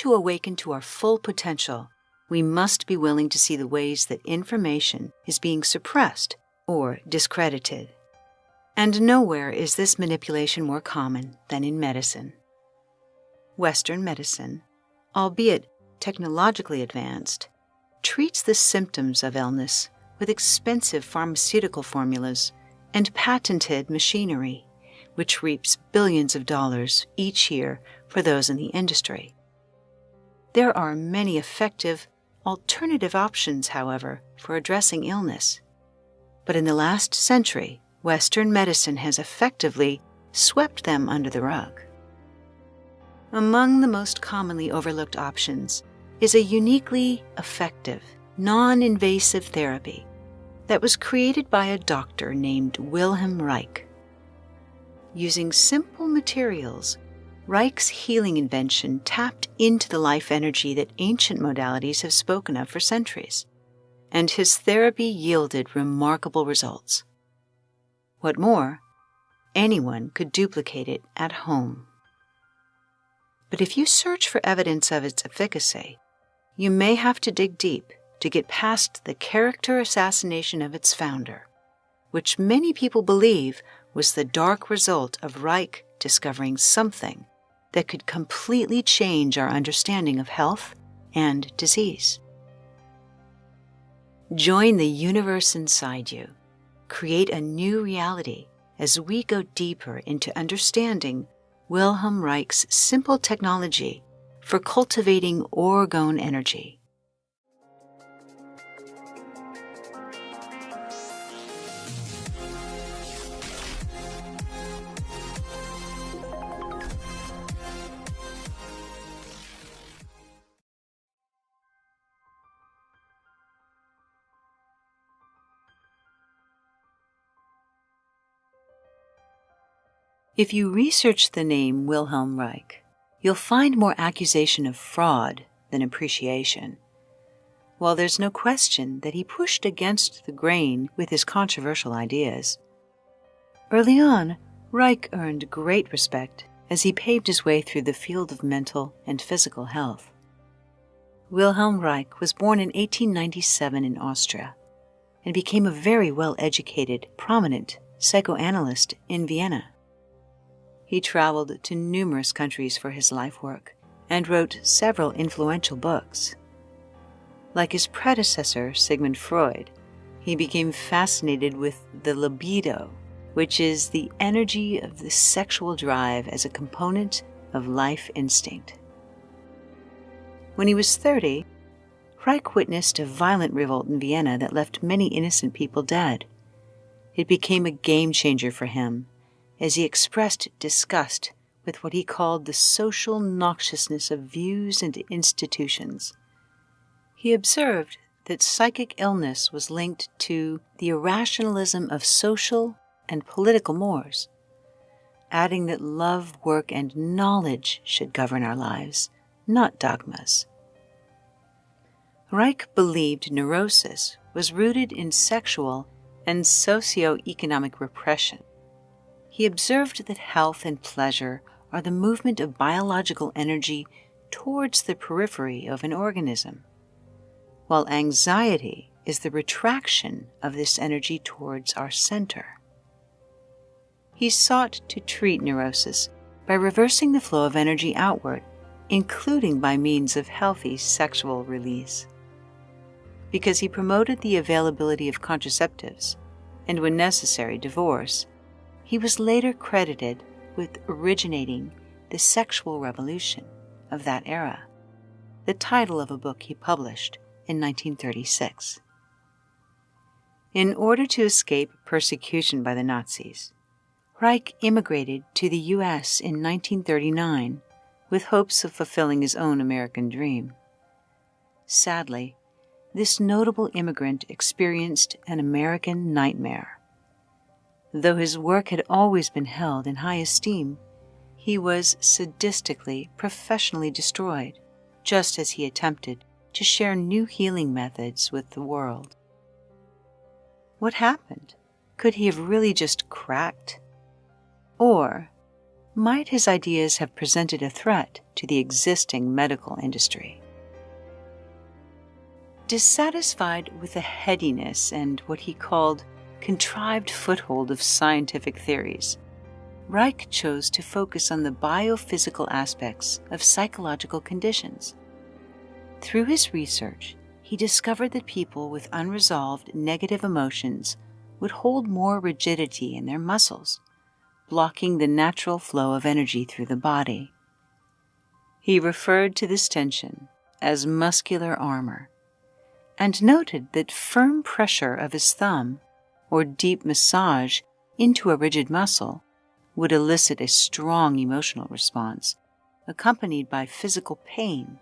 to awaken to our full potential, we must be willing to see the ways that information is being suppressed or discredited. And nowhere is this manipulation more common than in medicine. Western medicine, albeit technologically advanced, treats the symptoms of illness with expensive pharmaceutical formulas and patented machinery, which reaps billions of dollars each year for those in the industry. There are many effective alternative options, however, for addressing illness. But in the last century, Western medicine has effectively swept them under the rug. Among the most commonly overlooked options is a uniquely effective, non-invasive therapy that was created by a doctor named Wilhelm Reich. Using simple materials, Reich's healing invention tapped into the life energy that ancient modalities have spoken of for centuries, and his therapy yielded remarkable results. What more, anyone could duplicate it at home. But if you search for evidence of its efficacy, you may have to dig deep to get past the character assassination of its founder, which many people believe was the dark result of Reich discovering something that could completely change our understanding of health and disease. Join the universe inside you. Create a new reality as we go deeper into understanding Wilhelm Reich's simple technology for cultivating Orgone energy. If you research the name Wilhelm Reich, you'll find more accusation of fraud than appreciation. While there's no question that he pushed against the grain with his controversial ideas, early on, Reich earned great respect as he paved his way through the field of mental and physical health. Wilhelm Reich was born in 1897 in Austria and became a very well-educated, prominent psychoanalyst in Vienna. He traveled to numerous countries for his life work and wrote several influential books. Like his predecessor, Sigmund Freud, he became fascinated with the libido, which is the energy of the sexual drive as a component of life instinct. When he was 30, Reich witnessed a violent revolt in Vienna that left many innocent people dead. It became a game-changer for him, as he expressed disgust with what he called the social noxiousness of views and institutions. He observed that psychic illness was linked to the irrationalism of social and political mores, adding that love, work, and knowledge should govern our lives, not dogmas. Reich believed neurosis was rooted in sexual and socio-economic repression. He observed that health and pleasure are the movement of biological energy towards the periphery of an organism, while anxiety is the retraction of this energy towards our center. He sought to treat neurosis by reversing the flow of energy outward, including by means of healthy sexual release. Because he promoted the availability of contraceptives, and when necessary, divorce, he was later credited with originating the sexual revolution of that era, the title of a book he published in 1936. In order to escape persecution by the Nazis, Reich immigrated to the U.S. in 1939 with hopes of fulfilling his own American dream. Sadly, this notable immigrant experienced an American nightmare. Though his work had always been held in high esteem, he was sadistically, professionally destroyed, just as he attempted to share new healing methods with the world. What happened? Could he have really just cracked? Or might his ideas have presented a threat to the existing medical industry? Dissatisfied with the headiness and what he called contrived foothold of scientific theories, Reich chose to focus on the biophysical aspects of psychological conditions. Through his research, he discovered that people with unresolved negative emotions would hold more rigidity in their muscles, blocking the natural flow of energy through the body. He referred to this tension as muscular armor, and noted that firm pressure of his thumb or deep massage into a rigid muscle would elicit a strong emotional response, accompanied by physical pain,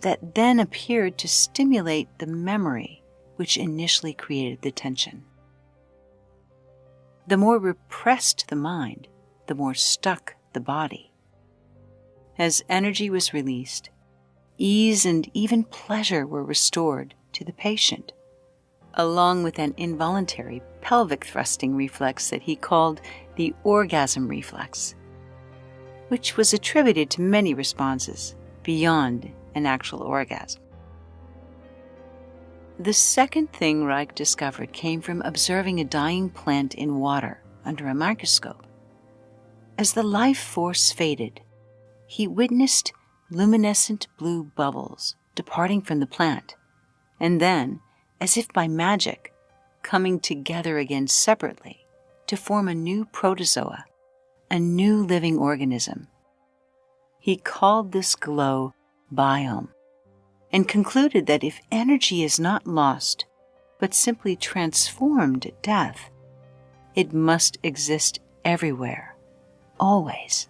that then appeared to stimulate the memory which initially created the tension. The more repressed the mind, the more stuck the body. As energy was released, ease and even pleasure were restored to the patient, along with an involuntary pelvic thrusting reflex that he called the orgasm reflex, which was attributed to many responses beyond an actual orgasm. The second thing Reich discovered came from observing a dying plant in water under a microscope. As the life force faded, he witnessed luminescent blue bubbles departing from the plant, and then, as if by magic, coming together again separately to form a new protozoa, a new living organism. He called this glow biome, and concluded that if energy is not lost, but simply transformed at death, it must exist everywhere, always.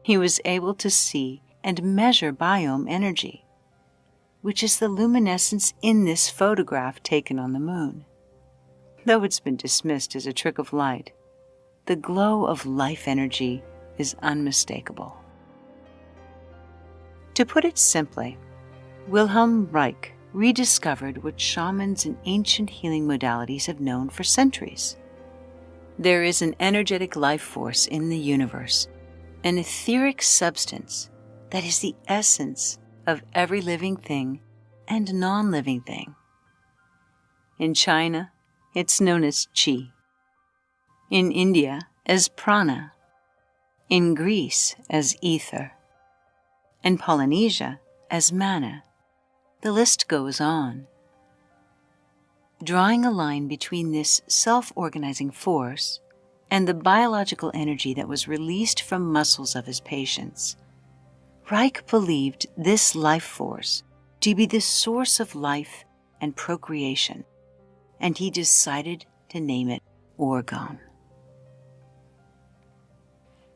He was able to see and measure biome energy, which is the luminescence in this photograph taken on the moon. Though it's been dismissed as a trick of light, the glow of life energy is unmistakable. To put it simply, Wilhelm Reich rediscovered what shamans and ancient healing modalities have known for centuries. There is an energetic life force in the universe, an etheric substance that is the essence of every living thing and non-living thing. In China, it's known as Qi. In India, as Prana. In Greece, as Ether. In Polynesia, as Mana. The list goes on. Drawing a line between this self-organizing force and the biological energy that was released from muscles of his patients, Reich believed this life force to be the source of life and procreation, and he decided to name it Orgone.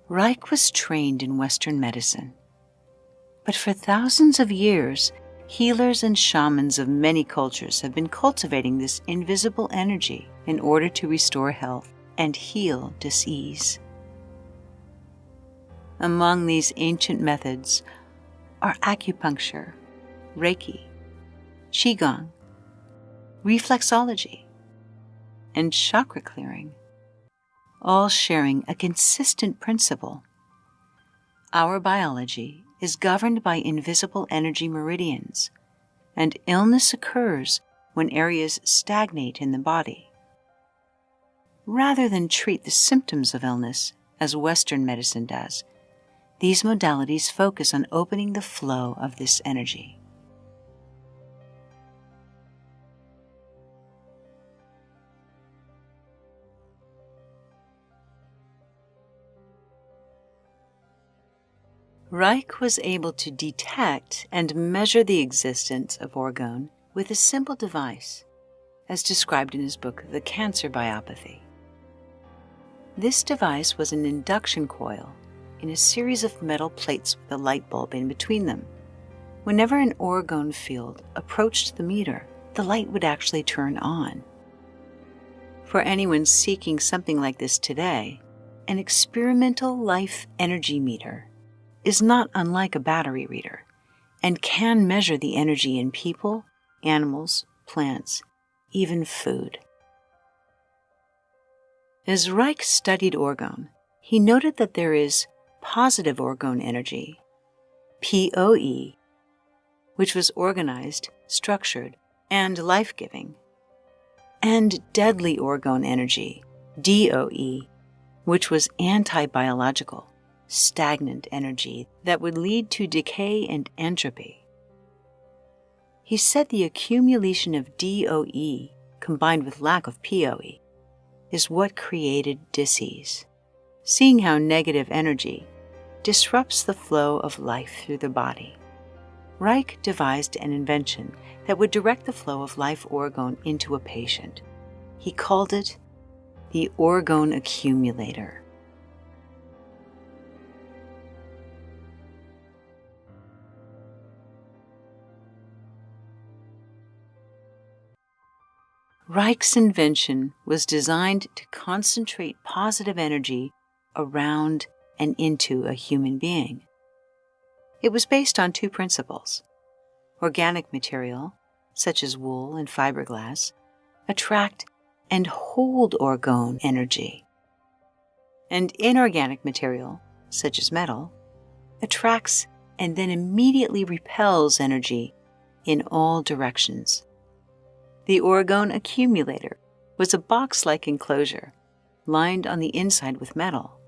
Reich was trained in Western medicine, but for thousands of years, healers and shamans of many cultures have been cultivating this invisible energy in order to restore health and heal disease. Among these ancient methods are acupuncture, Reiki, Qigong, reflexology, and chakra clearing, all sharing a consistent principle. Our biology is governed by invisible energy meridians, and illness occurs when areas stagnate in the body. Rather than treat the symptoms of illness, as Western medicine does, these modalities focus on opening the flow of this energy. Reich was able to detect and measure the existence of orgone with a simple device, as described in his book, The Cancer Biopathy. This device was an induction coil in a series of metal plates with a light bulb in between them. Whenever an orgone field approached the meter, the light would actually turn on. For anyone seeking something like this today, an experimental life energy meter is not unlike a battery reader and can measure the energy in people, animals, plants, even food. As Reich studied orgone, he noted that there is positive orgone energy, POE, which was organized, structured, and life-giving, and deadly orgone energy, DOE, which was anti-biological, stagnant energy that would lead to decay and entropy. He said the accumulation of DOE combined with lack of POE is what created disease, seeing how negative energy disrupts the flow of life through the body. Reich devised an invention that would direct the flow of life orgone into a patient. He called it the Orgone Accumulator. Reich's invention was designed to concentrate positive energy around and into a human being. It was based on two principles. Organic material, such as wool and fiberglass, attract and hold orgone energy. And inorganic material, such as metal, attracts and then immediately repels energy in all directions. The Orgone Accumulator was a box-like enclosure lined on the inside with metal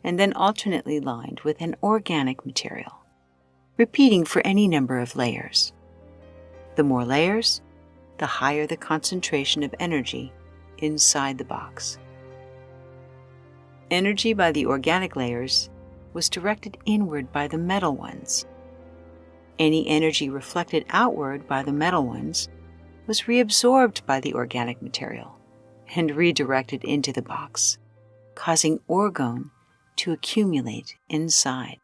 and then alternately lined with an organic material, repeating for any number of layers. The more layers, the higher the concentration of energy inside the box. Energy by the organic layers was directed inward by the metal ones. Any energy reflected outward by the metal ones was reabsorbed by the organic material and redirected into the box, causing orgone to accumulate inside.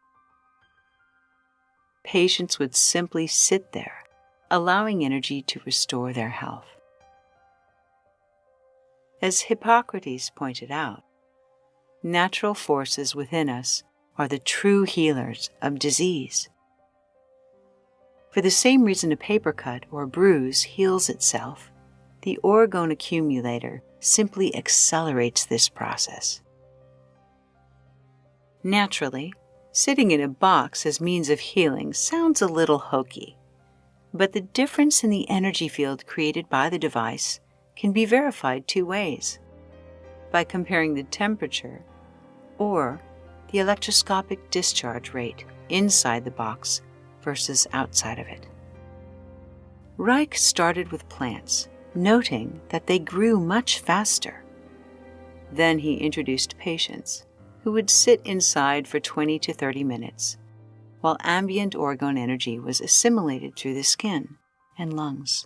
Patients would simply sit there, allowing energy to restore their health. As Hippocrates pointed out, natural forces within us are the true healers of disease. For the same reason a paper cut or bruise heals itself, the Orgone Accumulator simply accelerates this process. Naturally, sitting in a box as means of healing sounds a little hokey, but the difference in the energy field created by the device can be verified two ways: by comparing the temperature or the electroscopic discharge rate inside the box versus outside of it. Reich started with plants, noting that they grew much faster. Then he introduced patients who would sit inside for 20 to 30 minutes while ambient orgone energy was assimilated through the skin and lungs.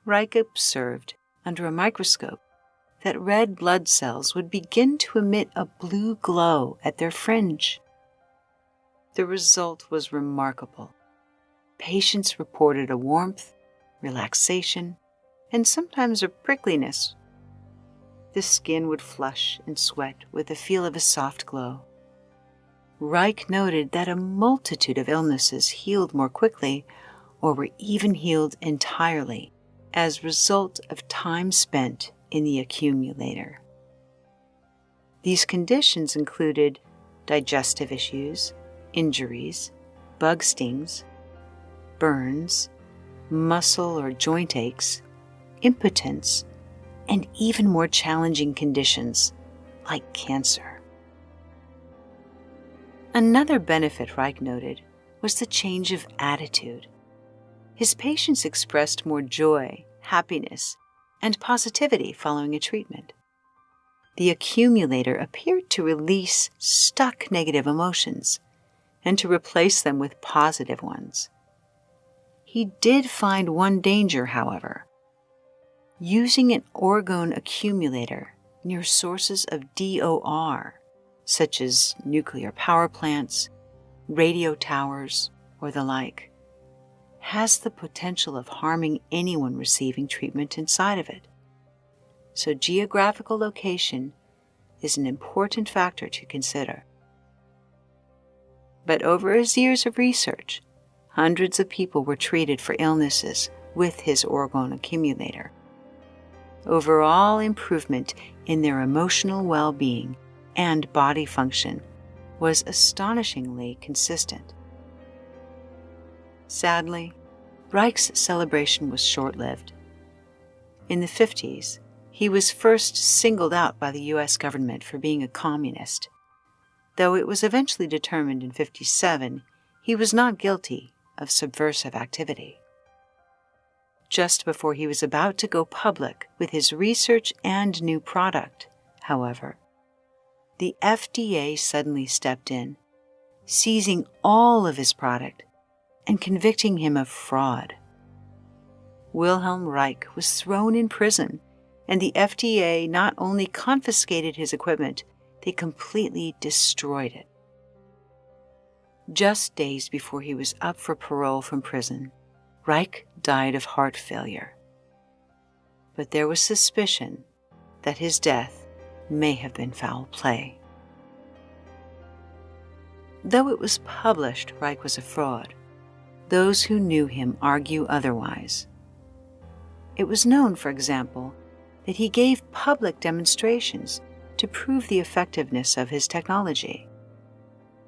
Reich observed under a microscope that red blood cells would begin to emit a blue glow at their fringe. The result was remarkable. Patients reported a warmth, relaxation, and sometimes a prickliness. The skin would flush and sweat with the feel of a soft glow. Reich noted that a multitude of illnesses healed more quickly or were even healed entirely as a result of time spent in the accumulator. These conditions included digestive issues, injuries, bug stings, burns, muscle or joint aches, impotence, and even more challenging conditions like cancer. Another benefit Reich noted was the change of attitude. His patients expressed more joy, happiness, and positivity following a treatment. The accumulator appeared to release stuck negative emotions and to replace them with positive ones. He did find one danger, however: using an orgone accumulator near sources of DOR, such as nuclear power plants, radio towers, or the like, has the potential of harming anyone receiving treatment inside of it. So geographical location is an important factor to consider. But over his years of research, hundreds of people were treated for illnesses with his orgone accumulator. Overall improvement in their emotional well-being and body function was astonishingly consistent. Sadly, Reich's celebration was short-lived. In the 50s, he was first singled out by the U.S. government for being a communist. Though it was eventually determined in 1957 he was not guilty of subversive activity. Just before he was about to go public with his research and new product, however, the FDA suddenly stepped in, seizing all of his product and convicting him of fraud. Wilhelm Reich was thrown in prison, and the FDA not only confiscated his equipment, they completely destroyed it. Just days before he was up for parole from prison, Reich died of heart failure. But there was suspicion that his death may have been foul play. Though it was published Reich was a fraud, those who knew him argue otherwise. It was known, for example, that he gave public demonstrations to prove the effectiveness of his technology.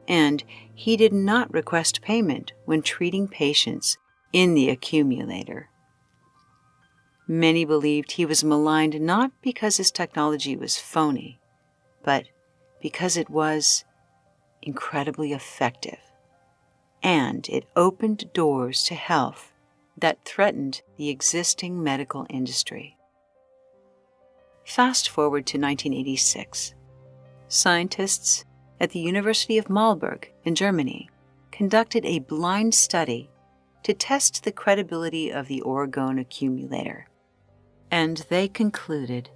And he did not request payment when treating patients in the Accumulator. Many believed he was maligned not because his technology was phony, but because it was incredibly effective, and it opened doors to health that threatened the existing medical industry. Fast forward to 1986. Scientists at the University of Marburg in Germany conducted a blind study to test the credibility of the Orgone Accumulator, and they concluded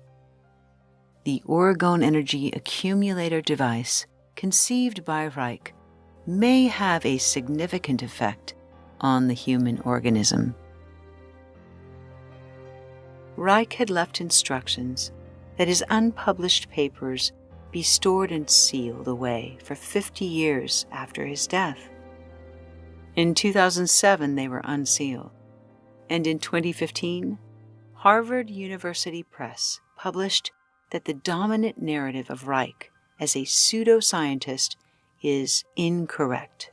the Orgone Energy Accumulator device conceived by Reich may have a significant effect on the human organism. Reich had left instructions that his unpublished papers be stored and sealed away for 50 years after his death. In 2007, they were unsealed, and in 2015, Harvard University Press published that the dominant narrative of Reich as a pseudoscientist is incorrect,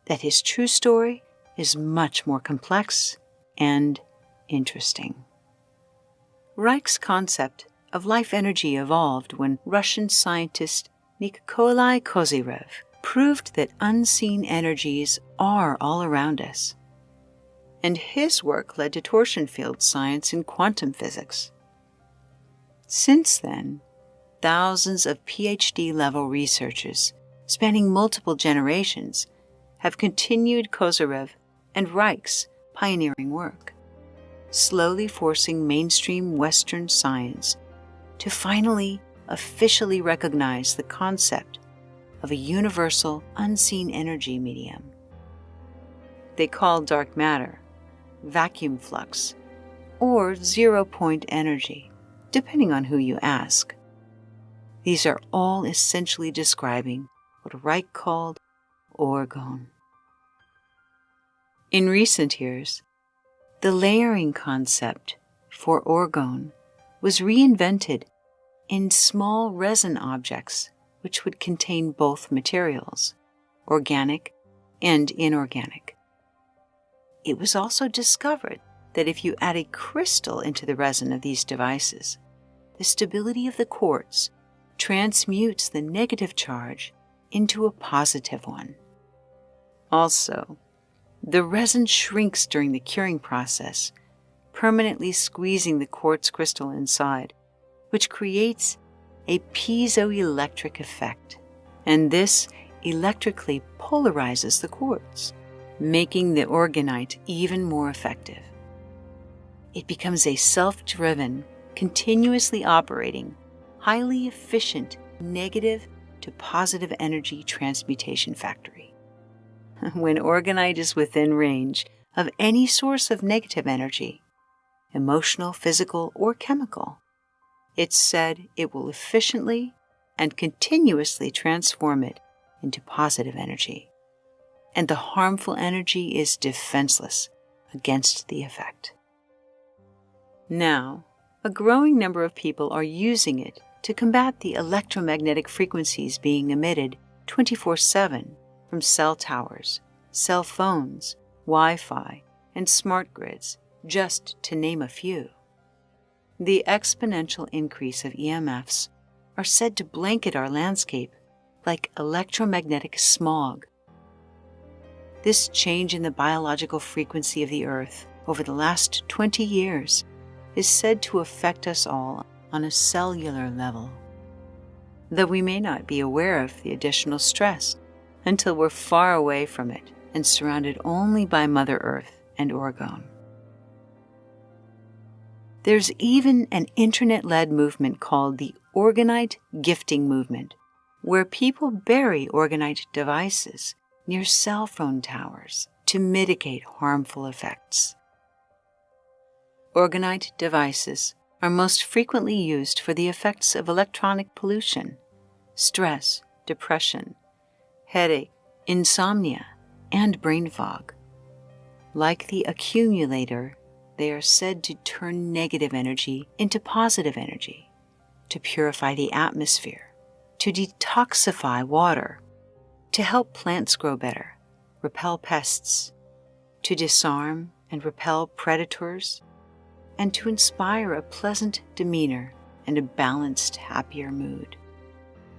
that his true story is much more complex and interesting. Reich's concept of life energy evolved when Russian scientist Nikolai Kozyrev proved that unseen energies are all around us, and his work led to torsion field science and quantum physics. Since then, thousands of PhD-level researchers spanning multiple generations have continued Kozyrev and Reich's pioneering work, slowly forcing mainstream Western science to finally officially recognize the concept of a universal unseen energy medium. They call dark matter vacuum flux or zero-point energy, depending on who you ask. These are all essentially describing what Reich called Orgone. In recent years, the layering concept for Orgone was reinvented in small resin objects which would contain both materials, organic and inorganic. It was also discovered that if you add a crystal into the resin of these devices, the stability of the quartz transmutes the negative charge into a positive one. Also, the resin shrinks during the curing process, permanently squeezing the quartz crystal inside, which creates a piezoelectric effect, and this electrically polarizes the quartz, making the orgonite even more effective. It becomes a self-driven, continuously operating, highly efficient negative to positive energy transmutation factory. When orgonite is within range of any source of negative energy, emotional, physical, or chemical, it's said it will efficiently and continuously transform it into positive energy, and the harmful energy is defenseless against the effect. Now, a growing number of people are using it to combat the electromagnetic frequencies being emitted 24/7 from cell towers, cell phones, Wi-Fi, and smart grids, just to name a few. The exponential increase of EMFs are said to blanket our landscape like electromagnetic smog. This change in the biological frequency of the Earth over the last 20 years is said to affect us all on a cellular level, though we may not be aware of the additional stress until we're far away from it and surrounded only by Mother Earth and Orgone. There's even an internet-led movement called the Orgonite Gifting Movement, where people bury Orgonite devices near cell phone towers to mitigate harmful effects. Orgonite devices are most frequently used for the effects of electronic pollution, stress, depression, headache, insomnia, and brain fog. Like the Accumulator, they are said to turn negative energy into positive energy, to purify the atmosphere, to detoxify water, to help plants grow better, repel pests, to disarm and repel predators, and to inspire a pleasant demeanor and a balanced, happier mood,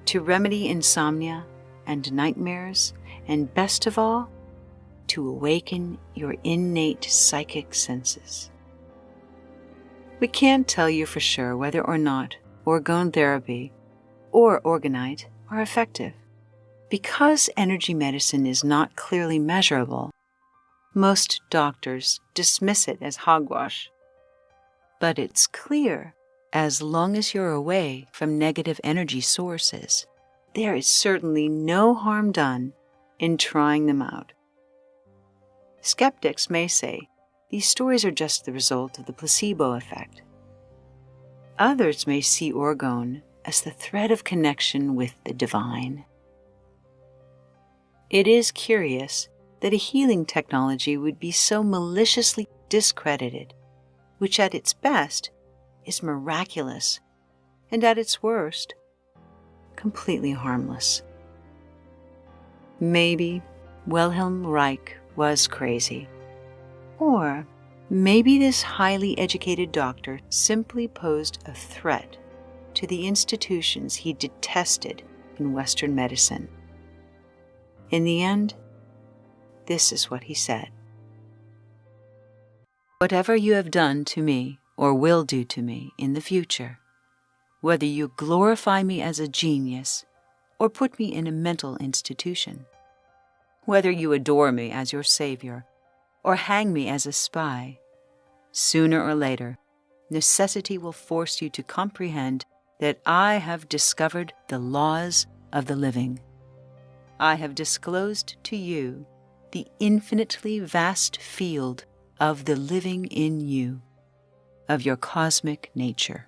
to remedy insomnia and nightmares, and best of all, to awaken your innate psychic senses. We can't tell you for sure whether or not orgone therapy or orgonite are effective. Because energy medicine is not clearly measurable, most doctors dismiss it as hogwash. But it's clear, as long as you're away from negative energy sources, there is certainly no harm done in trying them out. Skeptics may say these stories are just the result of the placebo effect. Others may see orgone as the thread of connection with the divine. It is curious that a healing technology would be so maliciously discredited, which at its best is miraculous, and at its worst, completely harmless. Maybe Wilhelm Reich was crazy. Or maybe this highly educated doctor simply posed a threat to the institutions he detested in Western medicine. In the end, this is what he said. Whatever you have done to me or will do to me in the future, whether you glorify me as a genius or put me in a mental institution, whether you adore me as your savior or hang me as a spy, sooner or later, necessity will force you to comprehend that I have discovered the laws of the living. I have disclosed to you the infinitely vast field of the living in you, of your cosmic nature.